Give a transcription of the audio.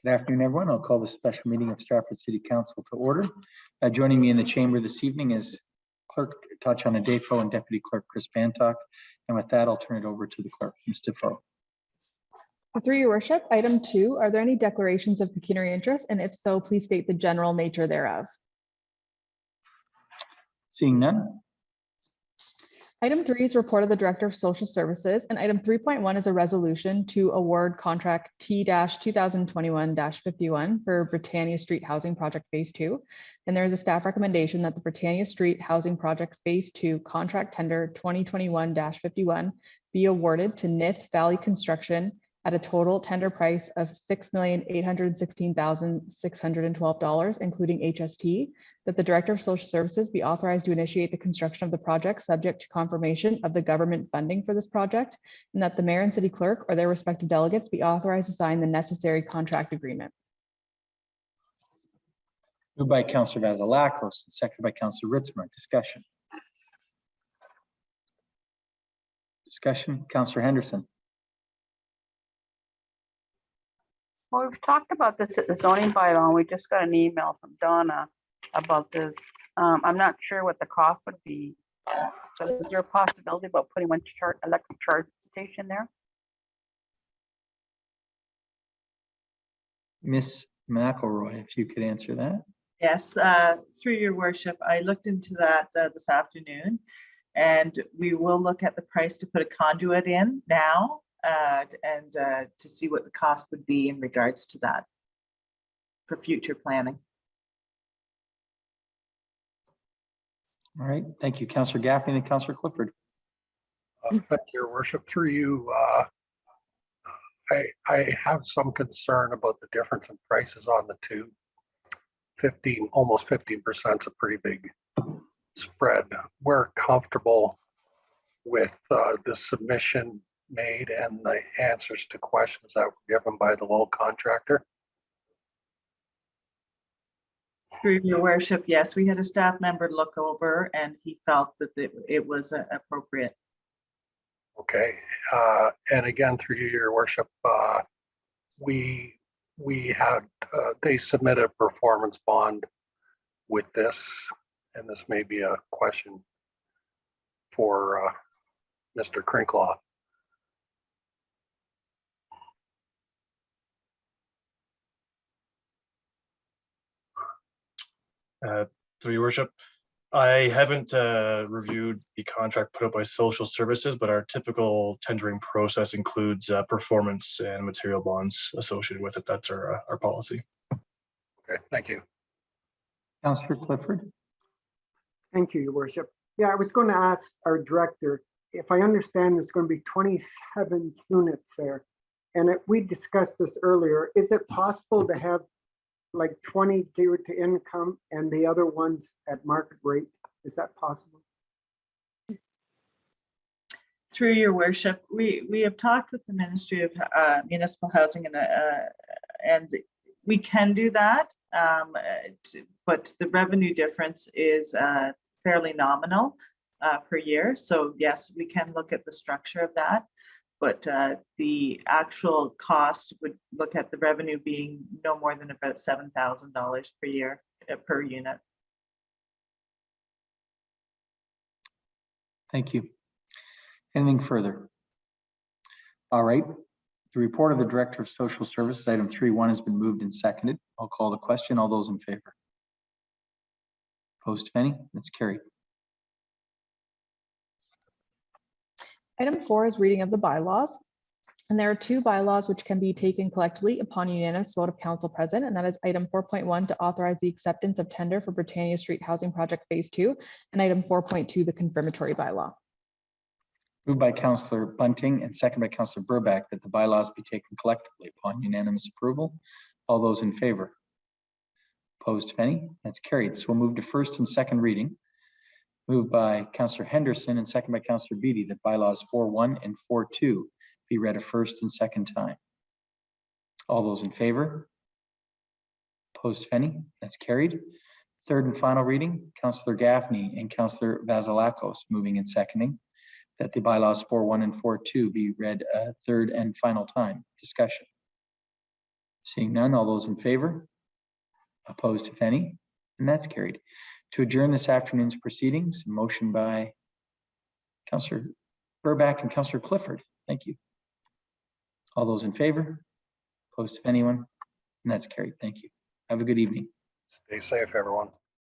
Good afternoon, everyone. I'll call the special meeting of Stratford City Council to order. Joining me in the chamber this evening is Clerk Tatiana Defoe and Deputy Clerk Chris Bantock. And with that, I'll turn it over to the clerk, Ms. Defoe. Through your worship, item 2, are there any declarations of pecuniary interest? And if so, please state the general nature thereof. Seeing none. Item 3 is report of the Director of Social Services, and item 3.1 is a resolution to award contract T-2021-51 for Britannia Street Housing Project Phase 2. And there is a staff recommendation that the Britannia Street Housing Project Phase 2 contract tender 2021-51 be awarded to Nith Valley Construction at a total tender price of $6,816,612, including HST, that the Director of Social Services be authorized to initiate the construction of the project subject to confirmation of the government funding for this project, and that the Mayor and City Clerk or their respective delegates be authorized to sign the necessary contract agreement. Moved by Councillor Vasilakos and seconded by Councillor Ritzmer. Discussion. Councillor Henderson. Well, we've talked about this at the zoning bylaw, and we just got an email from Donna about this. I'm not sure what the cost would be, but is there a possibility about putting one electric charge station there? Ms. McElroy, if you could answer that. Yes, through your worship, I looked into that this afternoon, and we will look at the price to put a conduit in now. And to see what the cost would be in regards to that for future planning. All right, thank you, Councillor Gaffney and Councillor Clifford. Thank you, Your Worship. Through you, I have some concern about the difference in prices on the two. Almost 15% is a pretty big spread. We're comfortable with the submission made and the answers to questions that were given by the local contractor. Through your worship, yes, we had a staff member look over and he felt that it was appropriate. Okay, and again, through you, Your Worship, we had, they submitted a performance bond with this, and this may be a question for Mr. Crinklaw. Through your worship, I haven't reviewed the contract put up by Social Services, but our typical tendering process includes performance and material bonds associated with it. That's our policy. Okay, thank you. Councillor Clifford. Thank you, Your Worship. Yeah, I was going to ask our director, if I understand there's going to be 27 units there, and we discussed this earlier, is it possible to have like 20 geared to income and the other ones at market rate? Is that possible? Through your worship, we have talked with the Ministry of Municipal Housing and we can do that, but the revenue difference is fairly nominal per year. So yes, we can look at the structure of that. But the actual cost would look at the revenue being no more than about $7,000 per year per unit. Thank you. Anything further? All right. The report of the Director of Social Services, item 3.1, has been moved and seconded. I'll call the question. All those in favor? Opposed, if any? That's carried. Item 4 is reading of the bylaws. And there are 2 bylaws which can be taken collectively upon unanimous vote of council present. And that is item 4.1 to authorize the acceptance of tender for Britannia Street Housing Project Phase 2, and item 4.2, the confirmatory bylaw. Moved by Councillor Bunting and seconded by Councillor Burback that the bylaws be taken collectively upon unanimous approval. All those in favor? Opposed, if any? That's carried. So we'll move to first and second reading. Moved by Councillor Henderson and second by Councillor Beattie that bylaws 4.1 and 4.2 be read a first and second time. All those in favor? Opposed, if any? That's carried. Third and final reading, Councillor Gaffney and Councillor Vasilakos moving and seconding that the bylaws 4.1 and 4.2 be read a third and final time. Discussion. Seeing none, all those in favor? Opposed, if any? And that's carried. To adjourn this afternoon's proceedings, a motion by Councillor Burback and Councillor Clifford. Thank you. All those in favor? Opposed, if anyone? And that's carried. Thank you. Have a good evening. Stay safe, everyone.